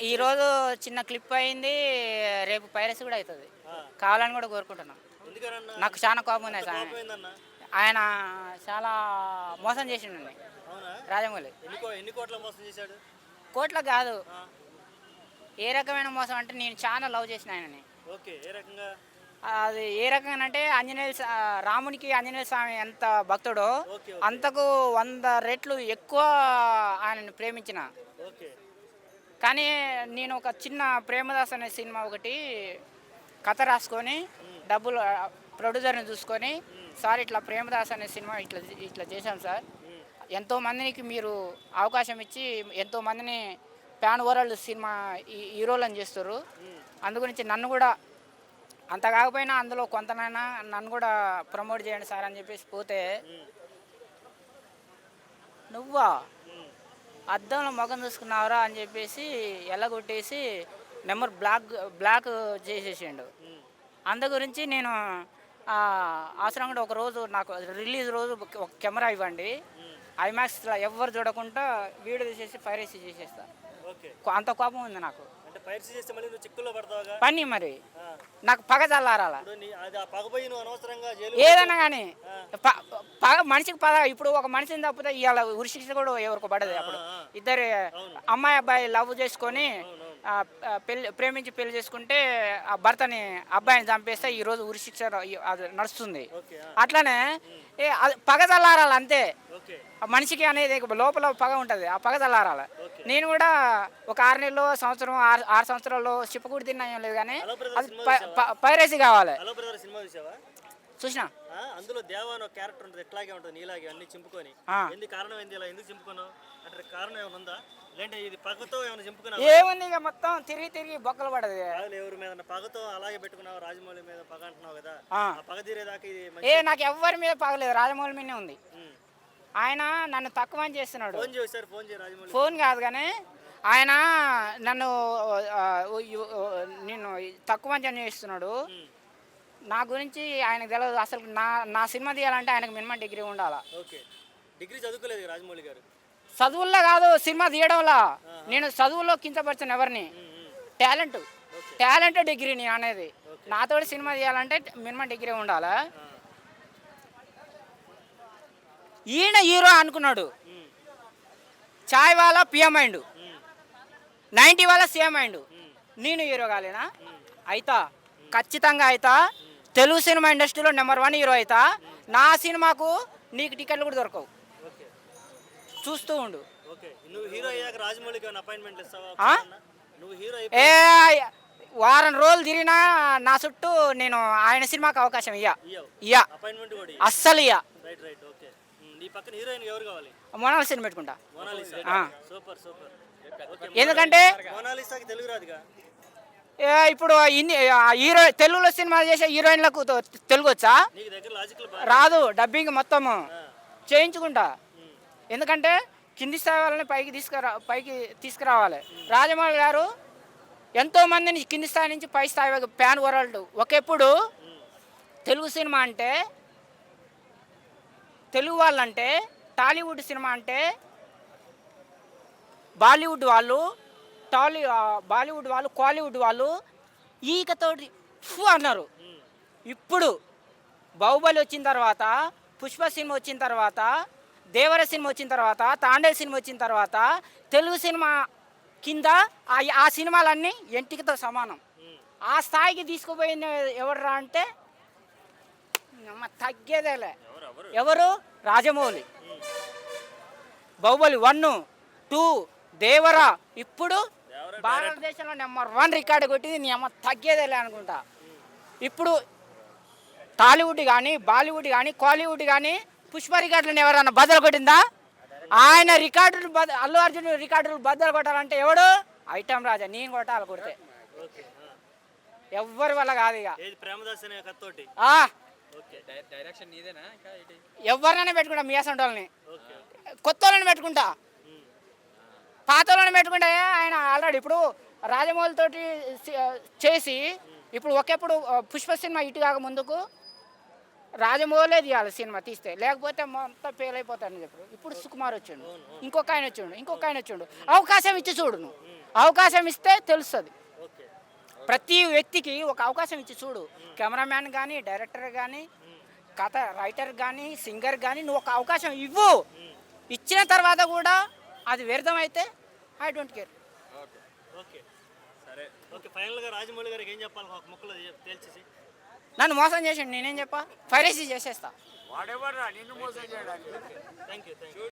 ఈరోజు చిన్న క్లిప్ అయింది. రేపు పైరసీ కూడా అవుతుంది. కావాలని కూడా కోరుకుంటున్నాం. నాకు చాలా కోపం ఉంది సార్. ఆయన చాలా మోసం చేసిండు రాజమౌళి. ఎన్ని కోట్ల మోసం చేశాడు? కోట్ల కాదు, ఏ రకమైన మోసం అంటే నేను చాలా లవ్ చేసిన ఆయనని. ఓకే, ఏ రకంగా? అది ఏ రకంగా అంటే రామునికి ఆంజనేయ స్వామి ఎంత భక్తుడో అంతకు 100 రెట్లు ఎక్కువ ఆయనని ప్రేమించిన. కానీ నేను ఒక చిన్న ప్రేమదాస్ అనే సినిమా ఒకటి కథ రాసుకొని డబ్బులు ప్రొడ్యూసర్ని చూసుకొని, సార్ ఇట్లా ప్రేమదాస్ అనే సినిమా ఇట్లా చేశాం సార్, ఎంతోమందికి మీరు అవకాశం ఇచ్చి ఎంతోమందిని ప్యాన్ వరల్డ్ సినిమా హీరోలను చేస్తారు, అందు గురించి నన్ను కూడా అంత కాకపోయినా అందులో కొంతనైనా నన్ను కూడా ప్రమోట్ చేయండి సార్ అని చెప్పేసి పోతే, నువ్వా అద్దంలో ముఖం చూసుకున్నావురా అని చెప్పేసి ఎల్లగొట్టేసి నెంబర్ బ్లాక్ చేసేసిండు. అందు గురించి నేను అవసరం కూడా ఒకరోజు నాకు రిలీజ్ రోజు ఒక కెమెరా ఇవ్వండి, ఐమాక్స్లో ఎవ్వరు చూడకుండా వీడియో తీసేసి పైరసీ చేసేస్తా. అంత కోపం ఉంది నాకు. పని మరి నాకు పగ చల్లారాల ఏదన్నా కానీ పగ మనిషికి పగ. ఇప్పుడు ఒక మనిషిని తప్పితే ఇవాళ ఉరిశిక్ష కూడా ఎవరికి పడదు. అప్పుడు ఇద్దరు అమ్మాయి అబ్బాయి లవ్ చేసుకొని ప్రేమించి పెళ్లి చేసుకుంటే ఆ భర్తని అబ్బాయిని చంపేస్తే ఈరోజు ఉరిశిక్ష అది నడుస్తుంది. అట్లనే పగ చల్లారాలి అంతే. మనిషికి అనేది లోపల పగ ఉంటుంది, ఆ పగ చల్లారాలి. నేను కూడా ఒక 6 నెలలు సంవత్సరం 6 సంవత్సరాల్లో చిప్పకూడి తిన్నా ఏం లేదు, కానీ అది పైరసీ కావాలి. చూసినా అందులో దేవాన్ క్యారెక్టర్ ఉంటుంది, ఎట్లాగే ఉంటుంది నీలాగే అన్ని చింపుకొని. ఎందుకు కారణం ఏంది, ఇలా ఎందుకు చింపుకున్నావు అంటే కారణం ఏమైనా ఉందా? లేదంటే ఇది పగతో ఏమైనా చింపుకున్నావు? ఏముంది, ఇక మొత్తం తిరిగి బొక్కలు పడదు. ఎవరి మీద పగతో అలాగే పెట్టుకున్నావు? రాజమౌళి మీద పగ అంటున్నావు కదా, పగ తీరేదాకా నాకు ఎవరి మీద పగలేదు, రాజమౌళి మీదనే ఉంది. ఆయన నన్ను తక్కువ చేస్తున్నాడు. ఫోన్ కాదు కానీ ఆయన నన్ను నేను తక్కువ చేస్తున్నాడు. నా గురించి ఆయనకు తెలియదు. అసలు నా సినిమా తీయాలంటే ఆయనకు మినిమం డిగ్రీ ఉండాలా. డిగ్రీ చదువుకోలేదు రాజమౌళి గారు? చదువుల్లో కాదు, సినిమా తీయడంలో. నేను చదువుల్లో కించపరిచాను ఎవరిని. టాలెంట్ డిగ్రీ నేను అనేది. నాతో సినిమా తీయాలంటే మినిమం డిగ్రీ ఉండాలా. ఈయన హీరో అనుకున్నాడు, చాయ్ వాళ్ళ పిఎం అయిండు, 90 వాళ్ళ సీఎం అయిండు. నేను హీరో కాలేనా? అయితా, ఖచ్చితంగా అయితా. తెలుగు సినిమా ఇండస్ట్రీలో నెంబర్ 1 హీరో అవుతా. నా సినిమాకు నీకు టికెట్లు కూడా దొరకవు, చూస్తూ ఉండు. వారం రోజులు తిరిగినా నా చుట్టూ నేను ఆయన సినిమాకి అవకాశం ఇయ్యా అస్సలు ఇయ్యా. మోనాలిసాని పెట్టుకుంటా. ఎందుకంటే ఇప్పుడు తెలుగులో సినిమా చేసే హీరోయిన్లకు తెలుగు వచ్చా? రాదు. డబ్బింగ్ మొత్తము చేయించుకుంటా. ఎందుకంటే కింది స్థాయి వాళ్ళని పైకి తీసుకురావాలి. రాజమౌళి గారు ఎంతోమందిని కింది స్థాయి నుంచి పై స్థాయి ప్యాన్ వరల్డ్. ఒకప్పుడు తెలుగు సినిమా అంటే, తెలుగు వాళ్ళంటే, టాలీవుడ్ సినిమా అంటే బాలీవుడ్ వాళ్ళు, బాలీవుడ్ వాళ్ళు, కాలీవుడ్ వాళ్ళు ఈకతోటి అన్నారు. ఇప్పుడు బాహుబలి వచ్చిన తర్వాత, పుష్ప సినిమా వచ్చిన తర్వాత, దేవర సినిమా వచ్చిన తర్వాత, తాండేల్ సినిమా వచ్చిన తర్వాత తెలుగు సినిమా కింద ఆ సినిమాలన్నీ ఎంటికతో సమానం. ఆ స్థాయికి తీసుకుపోయిన ఎవర్రా అంటే తగ్గేదేలే. ఎవరు? రాజమౌళి. బాహుబలి 1, 2, దేవర, ఇప్పుడు భారతదేశంలో నెంబర్ 1 రికార్డు కొట్టింది. నీ అమ్మ తగ్గేదేలే అనుకుంటా. ఇప్పుడు టాలీవుడ్ కానీ, బాలీవుడ్ కానీ, కాలీవుడ్ కానీ పుష్ప రికార్డులను ఎవరన్నా బద్దలు కొట్టిందా? ఆయన రికార్డులు అల్లు అర్జున్ రికార్డులు బద్దలు కొట్టాలంటే ఎవడు? ఐటమ్ రాజా. నేను కొట్టాలి, కొడితే ఎవ్వరి వల్ల కాదు. ఇక ఎవరినైనా పెట్టుకుంటా, మీ అసంటి వాళ్ళని. కొత్త వాళ్ళని పెట్టుకుంటా, పాత వాళ్ళని పెట్టుకుంటే. ఆయన ఆల్రెడీ ఇప్పుడు రాజమౌళితోటి చేసి ఇప్పుడు ఒకప్పుడు పుష్ప సినిమా ఇటు కాక ముందుకు రాజమౌళే తీయాలి సినిమా తీస్తే, లేకపోతే మొత్తం ఫెయిల్ అయిపోతాడని చెప్పారు. ఇప్పుడు సుకుమార్ వచ్చిండు, ఇంకొక ఆయన వచ్చిండు. అవకాశం ఇచ్చి చూడు నువ్వు, అవకాశం ఇస్తే తెలుస్తుంది. ఓకే ప్రతి వ్యక్తికి ఒక అవకాశం ఇచ్చి చూడు. కెమెరామ్యాన్ కానీ, డైరెక్టర్ కానీ, కథ రైటర్ కానీ, సింగర్ కానీ నువ్వు ఒక అవకాశం ఇవ్వు. ఇచ్చిన తర్వాత కూడా అది వ్యర్థమైతే ఐ డోంట్ కేర్. ఓకే సరే ఓకే. ఫైనల్గా రాజమౌళి గారికి ఏం చెప్పాలి ఒక ముక్కలో తేల్చేసి? నన్ను మోసం చేసిండు, నేనేం చెప్పా, ఫైరేసీ చేసేస్తా. Thank you